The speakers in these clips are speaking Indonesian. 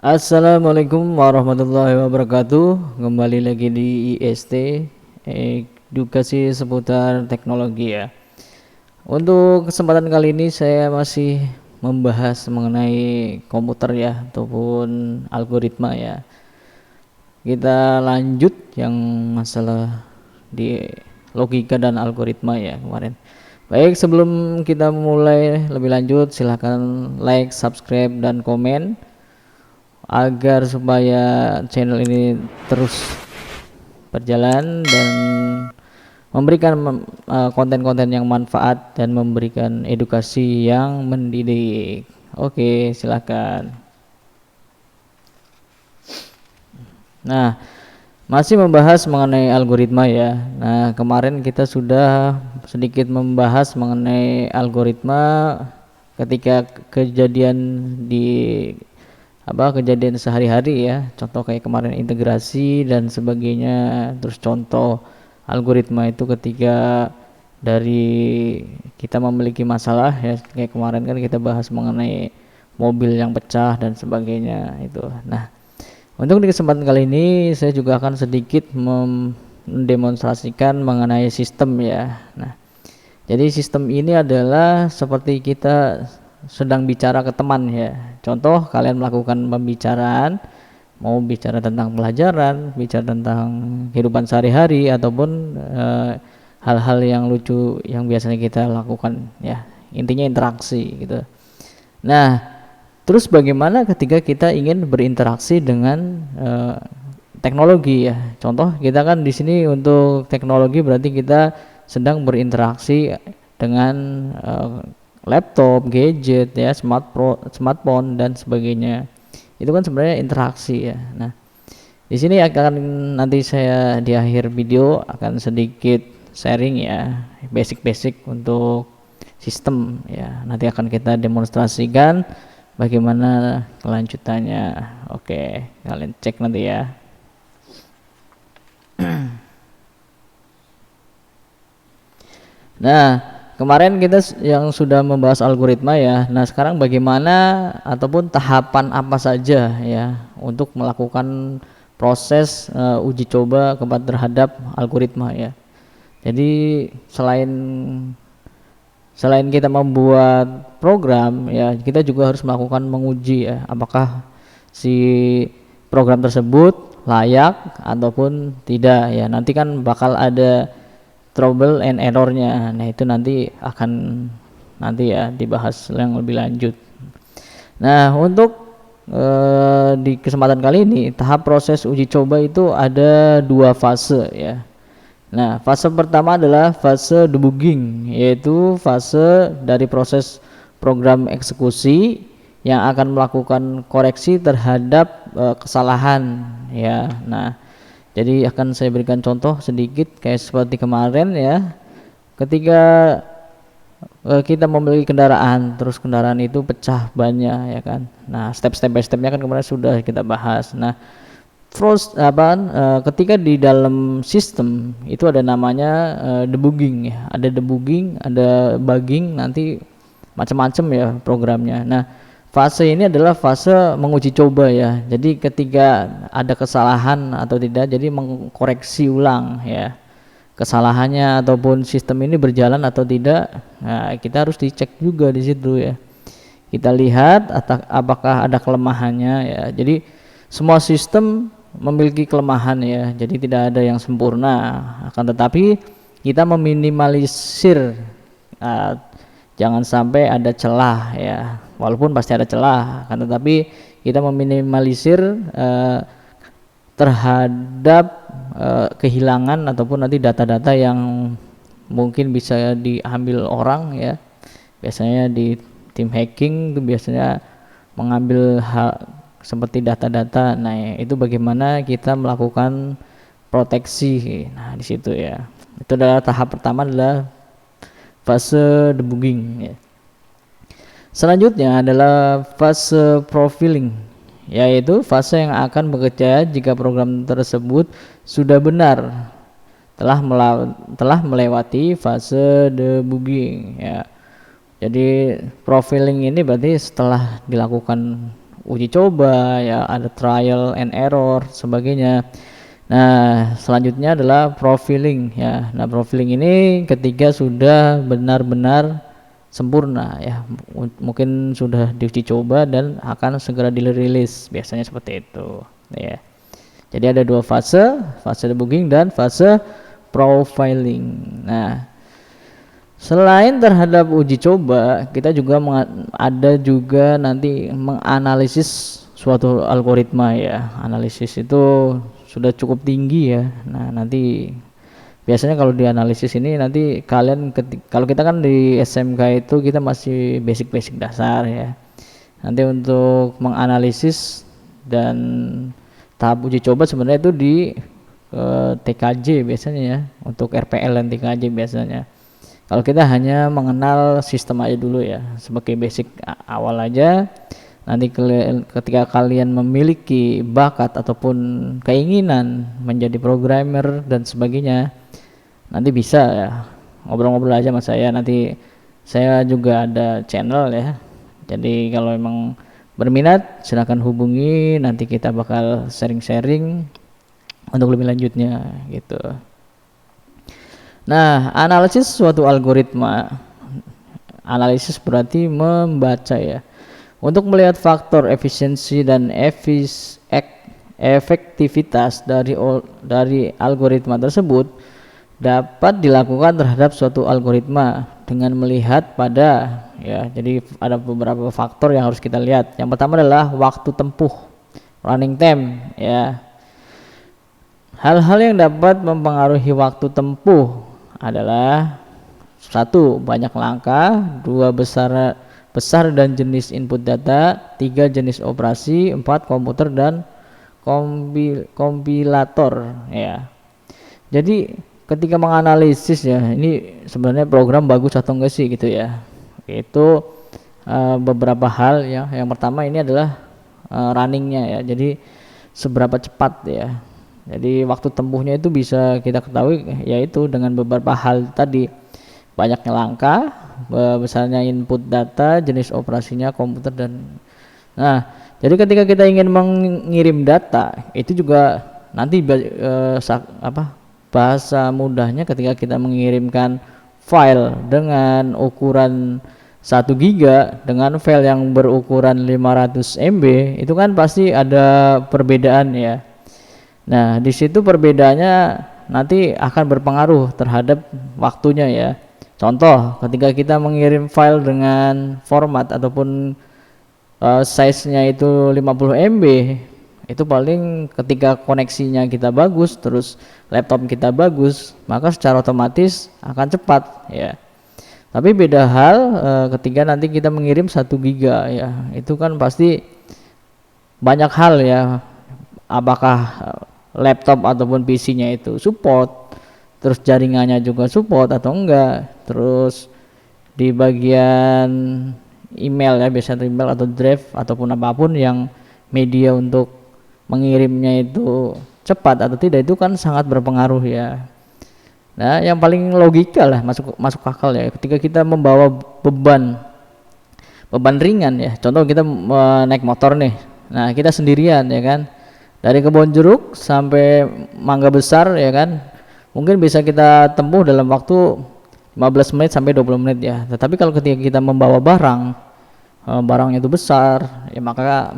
Assalamualaikum warahmatullahi wabarakatuh. Kembali lagi di IST, edukasi seputar teknologi ya. Untuk kesempatan kali ini saya masih membahas mengenai komputer ya ataupun algoritma ya. Kita lanjut yang masalah di logika dan algoritma ya kemarin. Baik, sebelum kita mulai lebih lanjut silahkan like, subscribe, dan komen agar supaya channel ini terus berjalan dan memberikan konten-konten yang manfaat dan memberikan edukasi yang mendidik. Oke, silakan. Nah, masih membahas mengenai algoritma ya. Nah, kemarin kita sudah sedikit membahas mengenai algoritma ketika kejadian di kejadian sehari-hari ya, contoh kayak kemarin integrasi dan sebagainya. Terus contoh algoritma itu ketika dari kita memiliki masalah ya, kayak kemarin kan kita bahas mengenai mobil yang pecah dan sebagainya itu. Nah, untuk di kesempatan kali ini saya juga akan sedikit mendemonstrasikan mengenai sistem ya. Nah, jadi sistem ini adalah seperti kita sedang bicara ke teman ya. Contoh kalian melakukan pembicaraan, mau bicara tentang pelajaran, bicara tentang kehidupan sehari-hari ataupun hal-hal yang lucu yang biasanya kita lakukan ya. Intinya interaksi gitu. Nah, terus bagaimana ketika kita ingin berinteraksi dengan teknologi ya. Contoh kita kan di sini untuk teknologi berarti kita sedang berinteraksi dengan laptop, gadget ya, smartphone dan sebagainya. Itu kan sebenarnya interaksi ya. Nah, di sini akan nanti saya di akhir video akan sedikit sharing ya, basic-basic untuk sistem ya. Nanti akan kita demonstrasikan bagaimana kelanjutannya. Oke, kalian cek nanti ya. Nah, kemarin kita yang sudah membahas algoritma ya. Nah, sekarang bagaimana ataupun tahapan apa saja ya untuk melakukan proses uji coba terhadap algoritma ya. Jadi selain kita membuat program ya, kita juga harus melakukan menguji ya, apakah si program tersebut layak ataupun tidak ya. Nanti kan bakal ada trouble and errornya. Nah, itu nanti akan ya dibahas yang lebih lanjut. Nah, untuk di kesempatan kali ini tahap proses uji coba itu ada dua fase ya. Nah, fase pertama adalah fase debugging, yaitu fase dari proses program eksekusi yang akan melakukan koreksi terhadap kesalahan ya. Nah, jadi akan saya berikan contoh sedikit kayak seperti kemarin ya. Ketika kita memiliki kendaraan, terus kendaraan itu pecah bannya ya kan. Nah, step by stepnya kan kemarin sudah kita bahas. Nah, ketika di dalam sistem itu ada namanya debugging ya. Ada debugging, ada bugging, nanti macam-macam ya programnya. Nah, fase ini adalah fase menguji coba ya. Jadi ketika ada kesalahan atau tidak, jadi mengkoreksi ulang ya kesalahannya ataupun sistem ini berjalan atau tidak. Nah, kita harus dicek juga di situ ya. Kita lihat apakah ada kelemahannya ya. Jadi semua sistem memiliki kelemahan ya. Jadi tidak ada yang sempurna. Akan tetapi kita meminimalisir jangan sampai ada celah ya. Walaupun pasti ada celah, kan, tetapi kita meminimalisir terhadap kehilangan ataupun nanti data-data yang mungkin bisa diambil orang ya. Biasanya di tim hacking itu biasanya mengambil hal seperti data-data. Nah, itu bagaimana kita melakukan proteksi. Nah, di situ ya. Itu adalah tahap pertama, adalah fase debugging ya. Selanjutnya adalah fase profiling, yaitu fase yang akan bekerja jika program tersebut sudah benar telah melewati fase debugging ya. Jadi profiling ini berarti setelah dilakukan uji coba ya, ada trial and error sebagainya. Nah, selanjutnya adalah profiling ya. Nah, profiling ini ketika sudah benar-benar sempurna ya, mungkin sudah diuji coba dan akan segera dirilis, biasanya seperti itu ya. Jadi ada dua fase, fase debugging dan fase profiling. Nah, selain terhadap uji coba, kita juga ada juga nanti menganalisis suatu algoritma ya. Analisis itu sudah cukup tinggi ya. Nah, nanti biasanya kalau di analisis ini nanti kalian kalau kita kan di SMK itu kita masih basic-basic dasar ya. Nanti untuk menganalisis dan tahap uji coba sebenarnya itu di TKJ biasanya ya, untuk RPL dan TKJ biasanya. Kalau kita hanya mengenal sistem aja dulu ya, sebagai basic awal aja. Nanti ketika kalian memiliki bakat ataupun keinginan menjadi programmer dan sebagainya, nanti bisa ya ngobrol-ngobrol aja sama saya. Nanti saya juga ada channel ya, jadi kalau emang berminat silahkan hubungi, nanti kita bakal sharing-sharing untuk lebih lanjutnya gitu. Nah, analisis suatu algoritma, analisis berarti membaca ya, untuk melihat faktor efisiensi dan efektivitas dari algoritma tersebut dapat dilakukan terhadap suatu algoritma dengan melihat pada ya, jadi ada beberapa faktor yang harus kita lihat. Yang pertama adalah waktu tempuh, running time ya. Hal-hal yang dapat mempengaruhi waktu tempuh adalah: 1. Banyak langkah, 2. besar dan jenis input data, 3. jenis operasi, 4. komputer dan kompilator ya. Jadi ketika menganalisis ya, ini sebenarnya program bagus atau enggak sih gitu ya. Itu beberapa hal ya. Yang pertama ini adalah runningnya ya, jadi seberapa cepat ya. Jadi waktu tempuhnya itu bisa kita ketahui yaitu dengan beberapa hal tadi: banyaknya langkah, besarnya input data, jenis operasinya, komputer dan jadi ketika kita ingin mengirim data itu juga nanti bahasa mudahnya ketika kita mengirimkan file dengan ukuran 1 giga dengan file yang berukuran 500 MB, itu kan pasti ada perbedaan ya. Nah, di situ perbedaannya nanti akan berpengaruh terhadap waktunya ya. Contoh, ketika kita mengirim file dengan format ataupun size-nya itu 50 MB, itu paling ketika koneksinya kita bagus, terus laptop kita bagus, maka secara otomatis akan cepat ya. Tapi beda hal ketika nanti kita mengirim 1 giga ya, itu kan pasti banyak hal ya, apakah laptop ataupun PC-nya itu support, terus jaringannya juga support atau enggak, terus di bagian email ya, biasanya email atau drive ataupun apapun yang media untuk mengirimnya itu cepat atau tidak, itu kan sangat berpengaruh ya. Nah, yang paling logika lah, masuk akal ya, ketika kita membawa beban ringan ya, contoh kita naik motor nih, nah kita sendirian ya kan, dari Kebonjeruk sampai Mangga Besar ya kan, mungkin bisa kita tempuh dalam waktu 15 menit sampai 20 menit ya. Tetapi kalau ketika kita membawa barangnya itu besar ya, maka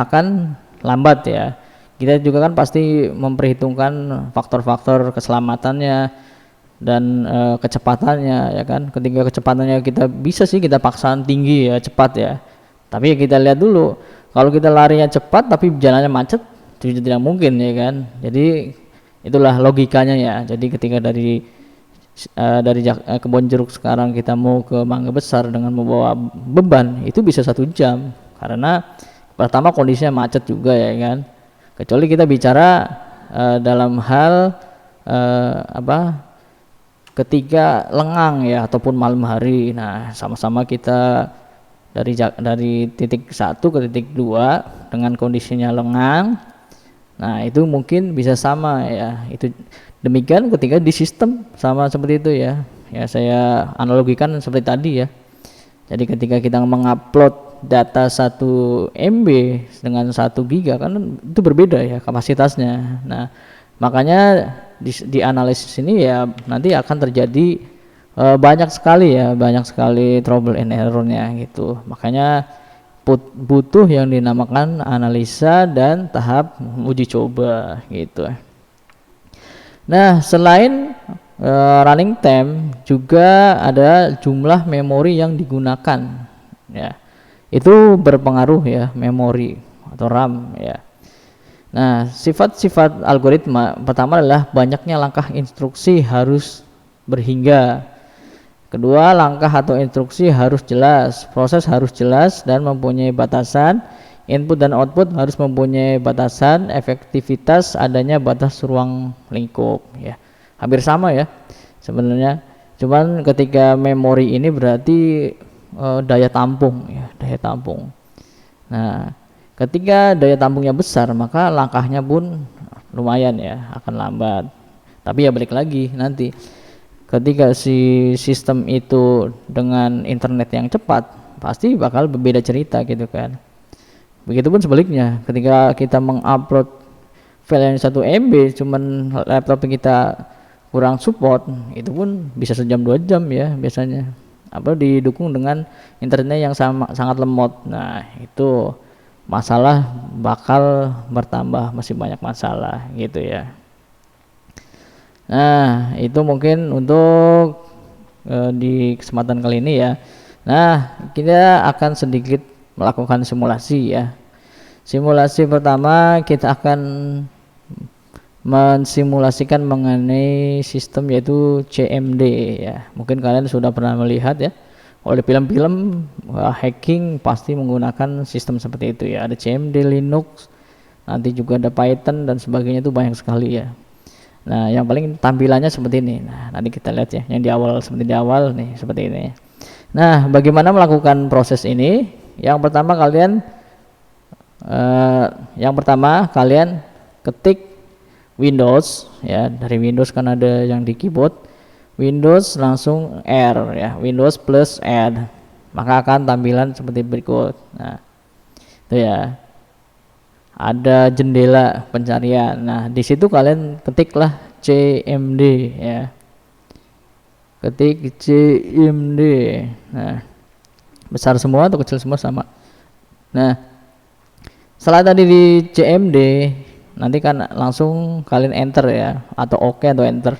akan lambat ya. Kita juga kan pasti memperhitungkan faktor-faktor keselamatannya dan kecepatannya ya kan. Ketika kecepatannya kita bisa sih kita paksaan tinggi ya, cepat ya, tapi ya kita lihat dulu, kalau kita larinya cepat tapi jalannya macet, itu tidak mungkin ya kan. Jadi itulah logikanya ya. Jadi ketika dari Kebonjeruk sekarang kita mau ke Mangga Besar dengan membawa beban, itu bisa 1 jam, karena pertama kondisinya macet juga ya kan. Kecuali kita bicara dalam hal ketika lengang ya ataupun malam hari. Nah, sama-sama kita dari titik 1 ke titik 2 dengan kondisinya lengang. Nah, itu mungkin bisa sama ya. Itu demikian ketika di sistem sama seperti itu ya. Ya, saya analogikan seperti tadi ya. Jadi ketika kita mengupload data 1 MB dengan 1 giga kan itu berbeda ya kapasitasnya. Nah, makanya di analisis ini ya nanti akan terjadi banyak sekali trouble and errornya gitu. Makanya butuh yang dinamakan analisa dan tahap uji coba gitu. Nah, selain running time juga ada jumlah memori yang digunakan ya. Itu berpengaruh ya, memori atau RAM ya. Nah, sifat-sifat algoritma pertama adalah banyaknya langkah instruksi harus berhingga. Kedua, langkah atau instruksi harus jelas, proses harus jelas dan mempunyai batasan. Input dan output harus mempunyai batasan, efektivitas adanya batas ruang lingkup ya. Hampir sama ya sebenarnya. Cuman ketika memori ini berarti daya tampung ya, daya tampung. Nah, ketika daya tampungnya besar maka langkahnya pun lumayan ya, akan lambat. Tapi ya balik lagi nanti ketika si sistem itu dengan internet yang cepat pasti bakal berbeda cerita gitu kan. Begitupun sebaliknya, ketika kita mengupload file yang 1 MB cuman laptop kita kurang support, itu pun bisa sejam 2 jam ya biasanya. Apa didukung dengan internetnya yang sangat lemot. Nah, itu masalah bakal bertambah, masih banyak masalah gitu ya. Nah, itu mungkin untuk di kesempatan kali ini ya. Nah, kita akan sedikit melakukan simulasi ya. Simulasi pertama kita akan mensimulasikan mengenai sistem yaitu CMD ya. Mungkin kalian sudah pernah melihat ya. Oleh film-film hacking pasti menggunakan sistem seperti itu ya. Ada CMD, Linux, nanti juga ada Python dan sebagainya, itu banyak sekali ya. Nah, yang paling tampilannya seperti ini. Nah, nanti kita lihat ya. Yang di awal seperti di awal nih, seperti ini. Nah, bagaimana melakukan proses ini? Yang pertama kalian ketik Windows ya, dari Windows kan ada yang di keyboard, Windows langsung R ya, Windows plus R, maka akan tampilan seperti berikut. Nah, itu ya, ada jendela pencarian. Nah, di situ kalian ketiklah CMD ya, ketik CMD. Nah, besar semua atau kecil semua sama. Nah, setelah tadi di CMD nanti kan langsung kalian enter ya, atau oke atau enter,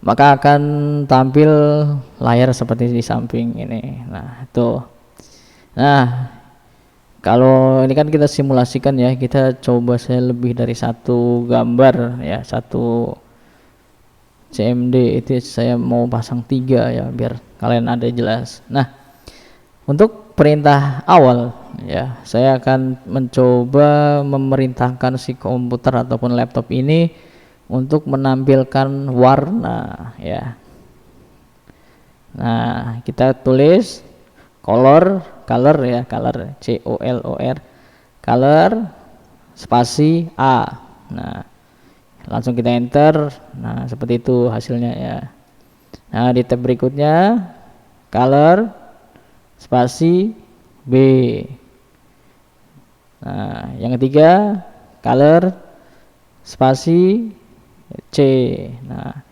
maka akan tampil layar seperti di samping ini. Nah, itu. Nah, kalau ini kan kita simulasikan ya, kita coba saya lebih dari satu gambar ya, satu CMD itu saya mau pasang 3 ya biar kalian ada jelas. Nah, untuk perintah awal ya, saya akan mencoba memerintahkan si komputer ataupun laptop ini untuk menampilkan warna ya. Nah, kita tulis color ya, color COLOR, color spasi A. Nah, langsung kita enter. Nah, seperti itu hasilnya ya. Nah, di tab berikutnya color spasi B. Nah, yang ketiga color spasi C. Nah,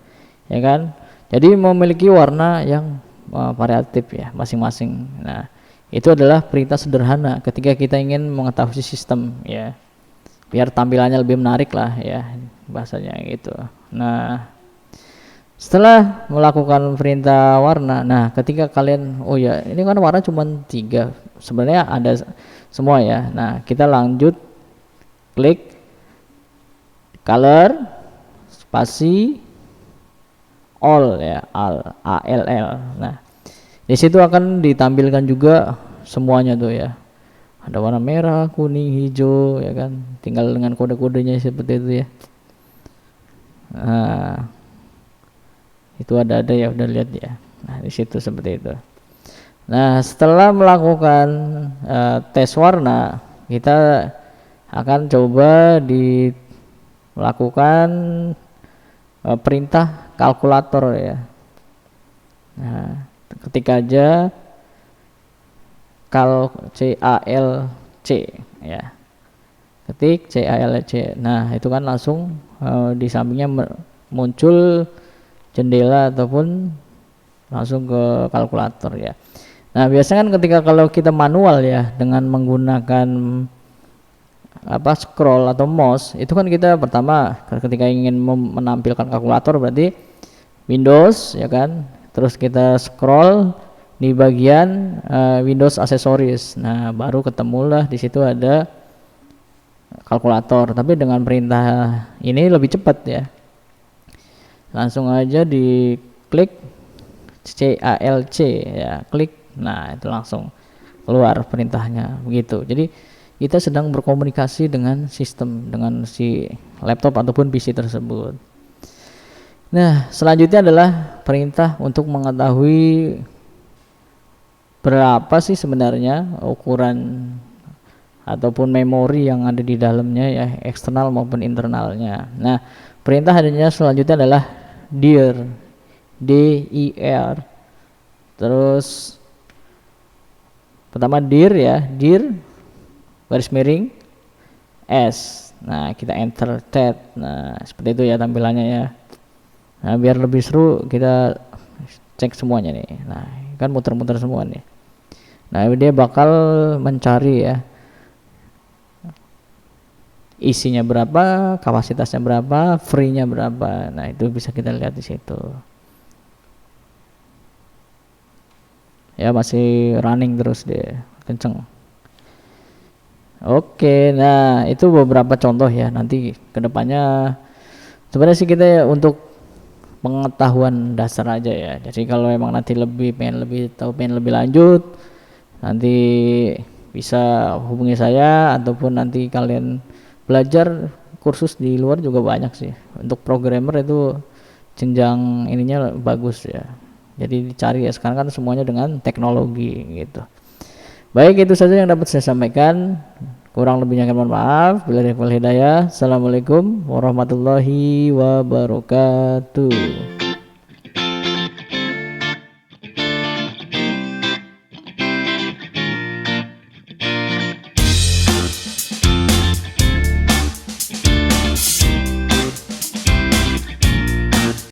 ya kan, jadi memiliki warna yang variatif ya masing-masing. Nah, itu adalah perintah sederhana ketika kita ingin mengetahui sistem ya, biar tampilannya lebih menarik lah ya bahasanya gitu. Nah, setelah melakukan perintah warna, nah ketika kalian, oh ya ini kan warna cuma 3, sebenarnya ada semua ya. Nah, kita lanjut klik color spasi all ya, ALL. Nah, di situ akan ditampilkan juga semuanya tuh ya. Ada warna merah, kuning, hijau ya kan. Tinggal dengan kode-kodenya seperti itu ya. Nah, itu ada ya, udah lihat ya. Nah, di situ seperti itu. Nah, setelah melakukan tes warna, kita akan coba melakukan perintah kalkulator ya. Nah, ketik aja CALC ya, ketik CALC. Nah itu kan langsung di sampingnya muncul jendela ataupun langsung ke kalkulator ya. Nah biasanya kan ketika kalau kita manual ya dengan menggunakan scroll atau mouse, itu kan kita pertama ketika ingin menampilkan kalkulator berarti Windows ya kan, terus kita scroll di bagian Windows aksesoris. Nah baru ketemulah di situ ada kalkulator, tapi dengan perintah ini lebih cepat ya, langsung aja diklik CALC ya, klik, nah itu langsung keluar perintahnya begitu. Jadi kita sedang berkomunikasi dengan sistem, dengan si laptop ataupun PC tersebut. Nah selanjutnya adalah perintah untuk mengetahui berapa sih sebenarnya ukuran ataupun memori yang ada di dalamnya ya, eksternal maupun internalnya. Nah perintah adanya selanjutnya adalah dir, dir. Terus pertama dir ya, dir garis miring S. Nah kita enter tab. Nah seperti itu ya tampilannya ya. Nah biar lebih seru kita cek semuanya nih. Nah kan muter-muter semua nih. Nah dia bakal mencari ya isinya berapa, kapasitasnya berapa, free-nya berapa. Nah itu bisa kita lihat di situ ya, masih running terus deh, kenceng. Oke, nah itu beberapa contoh ya. Nanti kedepannya sebenarnya sih kita ya untuk pengetahuan dasar aja ya. Jadi kalau emang nanti pengen lebih lanjut, nanti bisa hubungi saya, ataupun nanti kalian belajar kursus di luar juga banyak sih. Untuk programmer itu jenjang ininya bagus ya. Jadi dicari ya, sekarang kan semuanya dengan teknologi gitu. Baik, itu saja yang dapat saya sampaikan. Kurang lebihnya mohon maaf. Bila ada hidayah. Assalamualaikum warahmatullahi wabarakatuh.